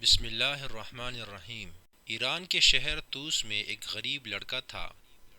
بسم اللہ الرحمن الرحیم۔ ایران کے شہر طوس میں ایک غریب لڑکا تھا۔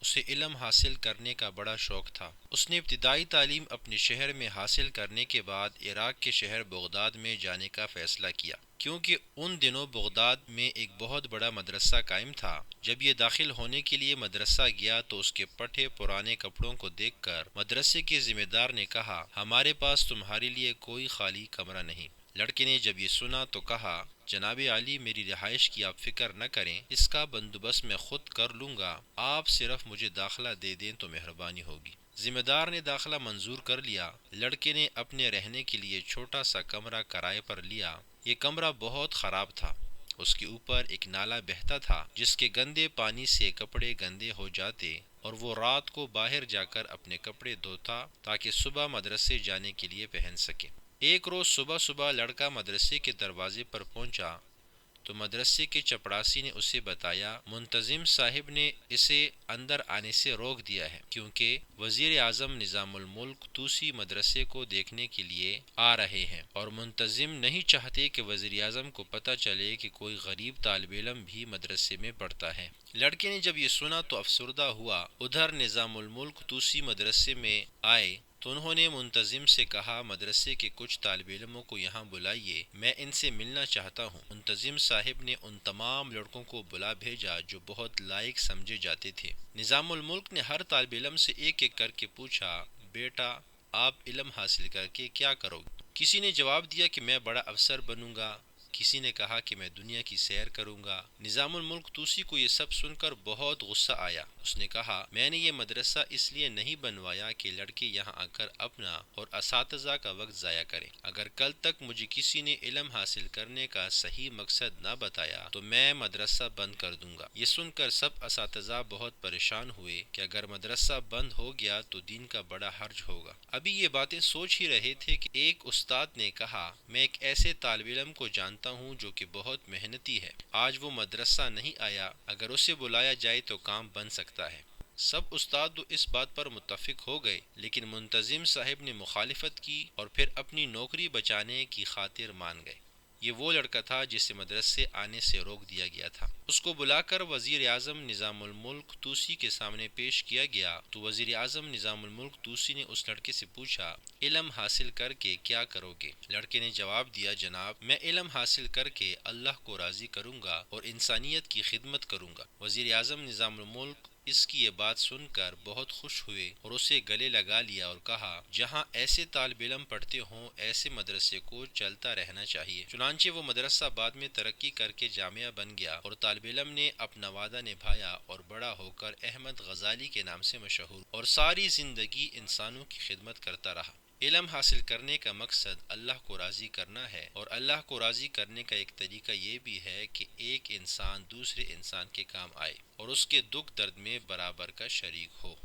اسے علم حاصل کرنے کا بڑا شوق تھا۔ اس نے ابتدائی تعلیم اپنے شہر میں حاصل کرنے کے بعد عراق کے شہر بغداد میں جانے کا فیصلہ کیا، کیونکہ ان دنوں بغداد میں ایک بہت بڑا مدرسہ قائم تھا۔ جب یہ داخل ہونے کے لیے مدرسہ گیا تو اس کے پٹھے پرانے کپڑوں کو دیکھ کر مدرسے کے ذمہ دار نے کہا، ہمارے پاس تمہارے لیے کوئی خالی کمرہ نہیں۔ لڑکے نے جب یہ سنا تو کہا، جناب عالی، میری رہائش کی آپ فکر نہ کریں، اس کا بندوبست میں خود کر لوں گا، آپ صرف مجھے داخلہ دے دیں تو مہربانی ہوگی۔ ذمہ دار نے داخلہ منظور کر لیا۔ لڑکے نے اپنے رہنے کے لیے چھوٹا سا کمرہ کرائے پر لیا۔ یہ کمرہ بہت خراب تھا۔ اس کے اوپر ایک نالا بہتا تھا جس کے گندے پانی سے کپڑے گندے ہو جاتے اور وہ رات کو باہر جا کر اپنے کپڑے دھوتا تاکہ صبح مدرسے جانے کے لیے پہن سکے۔ ایک روز صبح صبح لڑکا مدرسے کے دروازے پر پہنچا تو مدرسے کے چپڑاسی نے اسے بتایا، منتظم صاحب نے اسے اندر آنے سے روک دیا ہے، کیونکہ وزیر اعظم نظام الملک طوسی مدرسے کو دیکھنے کے لیے آ رہے ہیں اور منتظم نہیں چاہتے کہ وزیر اعظم کو پتہ چلے کہ کوئی غریب طالب علم بھی مدرسے میں پڑھتا ہے۔ لڑکے نے جب یہ سنا تو افسردہ ہوا۔ ادھر نظام الملک طوسی مدرسے میں آئے تو انہوں نے منتظم سے کہا، مدرسے کے کچھ طالب علموں کو یہاں بلائیے، میں ان سے ملنا چاہتا ہوں۔ منتظم صاحب نے ان تمام لڑکوں کو بلا بھیجا جو بہت لائق سمجھے جاتے تھے۔ نظام الملک نے ہر طالب علم سے ایک ایک کر کے پوچھا، بیٹا، آپ علم حاصل کر کے کیا کرو گے؟ کسی نے جواب دیا کہ میں بڑا افسر بنوں گا، کسی نے کہا کہ میں دنیا کی سیر کروں گا۔ نظام الملک طوسی کو یہ سب سن کر بہت غصہ آیا۔ اس نے کہا، میں نے یہ مدرسہ اس لیے نہیں بنوایا کہ لڑکے یہاں آ کر اپنا اور اساتذہ کا وقت ضائع کریں۔ اگر کل تک مجھے کسی نے علم حاصل کرنے کا صحیح مقصد نہ بتایا تو میں مدرسہ بند کر دوں گا۔ یہ سن کر سب اساتذہ بہت پریشان ہوئے کہ اگر مدرسہ بند ہو گیا تو دین کا بڑا حرج ہوگا۔ ابھی یہ باتیں سوچ ہی رہے تھے کہ ایک استاد نے کہا، میں ایک ایسے طالب علم کو جانتا ہوں جو کہ بہت محنتی ہے، آج وہ مدرسہ نہیں آیا، اگر اسے بلایا جائے تو کام بن سکتا ہے۔ سب استاد تو اس بات پر متفق ہو گئے، لیکن منتظم صاحب نے مخالفت کی اور پھر اپنی نوکری بچانے کی خاطر مان گئے۔ یہ وہ لڑکا تھا جسے مدرسے آنے سے روک دیا گیا تھا۔ اس کو بلا کر وزیر اعظم نظام الملک طوسی کے سامنے پیش کیا گیا تو وزیر اعظم نظام الملک طوسی نے اس لڑکے سے پوچھا، علم حاصل کر کے کیا کرو گے؟ لڑکے نے جواب دیا، جناب، میں علم حاصل کر کے اللہ کو راضی کروں گا اور انسانیت کی خدمت کروں گا۔ وزیر اعظم نظام الملک اس کی یہ بات سن کر بہت خوش ہوئے اور اسے گلے لگا لیا اور کہا، جہاں ایسے طالب علم پڑھتے ہوں ایسے مدرسے کو چلتا رہنا چاہیے۔ چنانچہ وہ مدرسہ بعد میں ترقی کر کے جامعہ بن گیا اور طالب علم نے اپنا وعدہ نبھایا اور بڑا ہو کر احمد غزالی کے نام سے مشہور اور ساری زندگی انسانوں کی خدمت کرتا رہا۔ علم حاصل کرنے کا مقصد اللہ کو راضی کرنا ہے، اور اللہ کو راضی کرنے کا ایک طریقہ یہ بھی ہے کہ ایک انسان دوسرے انسان کے کام آئے اور اس کے دکھ درد میں برابر کا شریک ہو۔